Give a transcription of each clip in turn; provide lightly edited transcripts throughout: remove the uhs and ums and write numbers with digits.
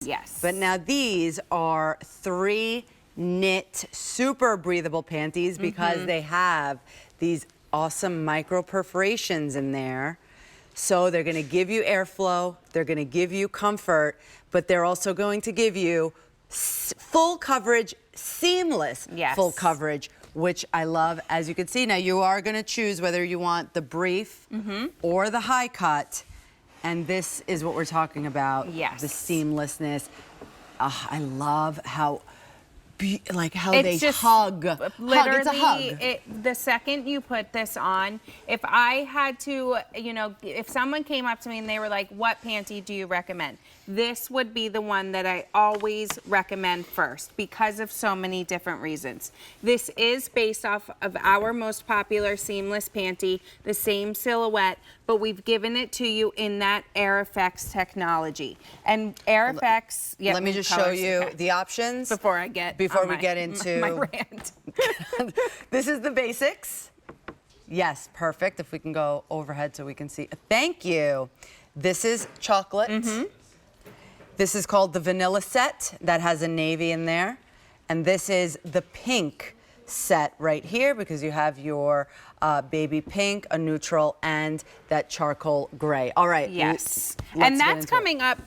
Yes. But now these are 3 knit, super breathable panties because they have these awesome micro perforations in there. So they're gonna give you airflow, they're gonna give you comfort, but they're also going to give you full coverage, seamless full coverage, which I love. As you can see, now you are gonna choose whether you want the brief or the high cut. And this is what we're talking about, the seamlessness. I love how they hug. Literally, it's a hug. The second you put this on, if I had to, if someone came up to me and they were like, what panty do you recommend? This would be the one that I always recommend first because of so many different reasons. This is based off of our most popular seamless panty, the same silhouette, but we've given it to you in that Air Effects technology. And Air Effects, let me just show you the options before we get into my rant. This is the basics. Yes, perfect. If we can go overhead so we can see. Thank you. This is chocolate. This is called the vanilla set that has a navy in there. And this is the pink set right here because you have your baby pink, a neutral, and that charcoal gray. All right. Yes. And that's coming up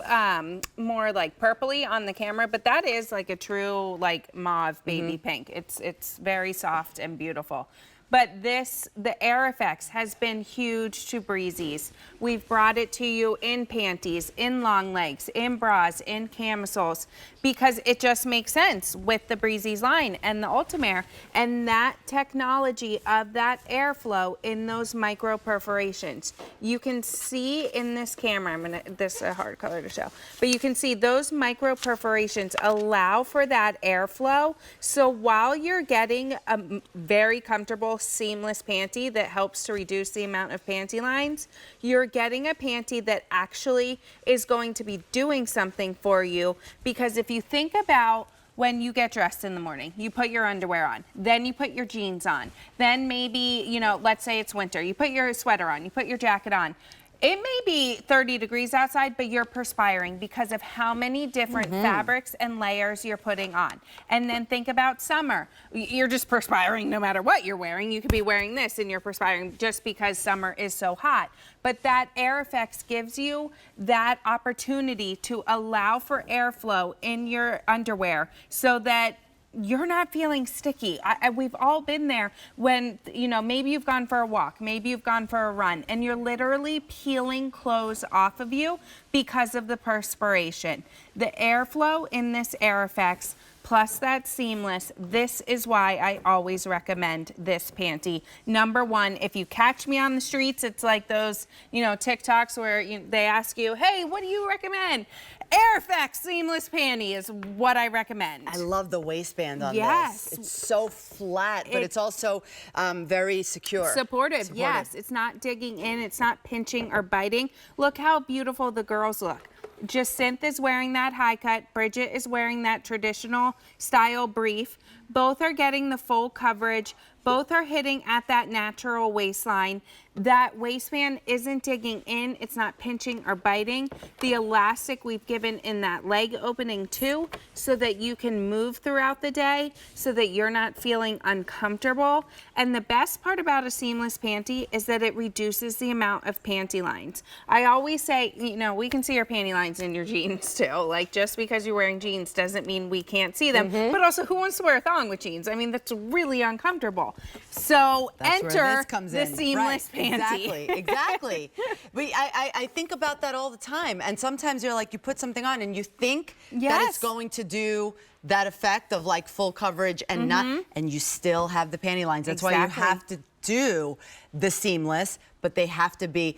more like purpley on the camera, but that is like a true like mauve baby pink. It's very soft and beautiful. But the Air Effects has been huge to Breezies. We've brought it to you in panties, in long legs, in bras, in camisoles, because it just makes sense with the Breezies line and the Ultimaire, and that technology of that airflow in those micro perforations. You can see in this camera, this is a hard color to show, but you can see those micro perforations allow for that airflow. So while you're getting a very comfortable seamless panty that helps to reduce the amount of panty lines, you're getting a panty that actually is going to be doing something for you, because if you think about when you get dressed in the morning, you put your underwear on, then you put your jeans on, then maybe, let's say it's winter, you put your sweater on, you put your jacket on. It may be 30 degrees outside, but you're perspiring because of how many different fabrics and layers you're putting on. And then think about summer. You're just perspiring no matter what you're wearing. You could be wearing this and you're perspiring just because summer is so hot. But that Air Effects gives you that opportunity to allow for airflow in your underwear so that you're not feeling sticky. We've all been there when, maybe you've gone for a walk, maybe you've gone for a run, and you're literally peeling clothes off of you because of the perspiration. The airflow in this Air Effects plus that seamless, this is why I always recommend this panty. Number one, if you catch me on the streets, it's like those, TikToks where they ask you, hey, what do you recommend? Air Effects seamless panty is what I recommend. I love the waistband on this. It's so flat, but it's also very secure. Supportive, yes. It's not digging in, it's not pinching or biting. Look how beautiful the girls look. Jacinth is wearing that high cut. Bridget is wearing that traditional style brief. Both are getting the full coverage. Both are hitting at that natural waistline. That waistband isn't digging in. It's not pinching or biting. The elastic we've given in that leg opening too, so that you can move throughout the day, so that you're not feeling uncomfortable. And the best part about a seamless panty is that it reduces the amount of panty lines. I always say, we can see your panty lines in your jeans too. Like, just because you're wearing jeans doesn't mean we can't see them. But also, who wants to wear a thong with jeans? I mean, that's really uncomfortable. So enter the seamless panty. Exactly. I think about that all the time. And sometimes you're like, you put something on and you think that it's going to do that effect of like full coverage and not, and you still have the panty lines. That's why you have to do the seamless, but they have to be,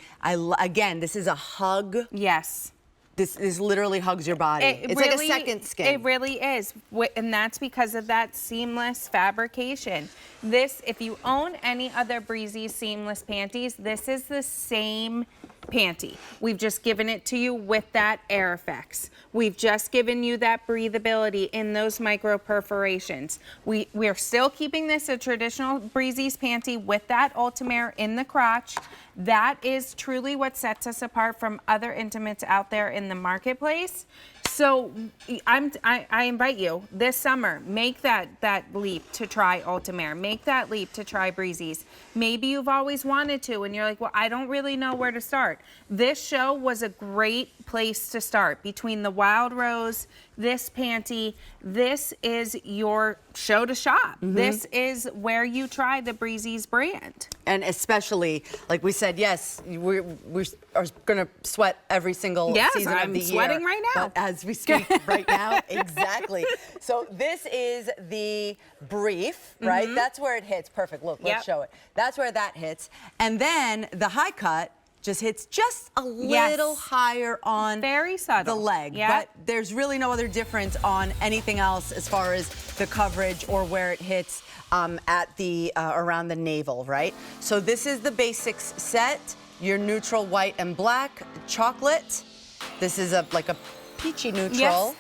again, this is a hug. Yes. This literally hugs your body. It's like a second skin. It really is. And that's because of that seamless fabrication. This, if you own any other Breezies seamless panties, this is the same panty. We've just given it to you with that Air Effects. We've just given you that breathability in those micro perforations. We're still keeping this a traditional Breezies panty with that Ultimaire in the crotch. That is truly what sets us apart from other intimates out there in the marketplace. So I invite you this summer, make that leap to try Ultimare. Make that leap to try Breezies. Maybe you've always wanted to and you're like, well, I don't really know where to start. This show was a great place to start. Between the Wild Rose, this panty, this is your show to shop. This is where you try the Breezies brand. And especially, like we said, yes, we are going to sweat every single season of the year. I'm sweating right now. But as we speak right now, exactly. So this is the brief, right? That's where it hits. Perfect. Look, let's show it. That's where that hits. And then the HiCut just hits just a little higher on very subtle the leg. But there's really no other difference on anything else as far as the coverage or where it hits at the around the navel, right? So this is the basics set. Your neutral white and black chocolate. This is like a peachy neutral.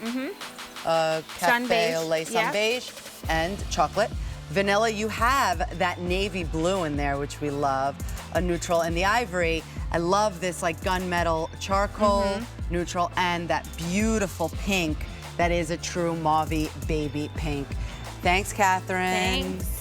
Cafe au lait sun beige and chocolate. Vanilla, you have that navy blue in there, which we love. A neutral, and the ivory. I love this like gunmetal charcoal neutral, and that beautiful pink that is a true mauve baby pink. Thanks, Catherine. Thanks.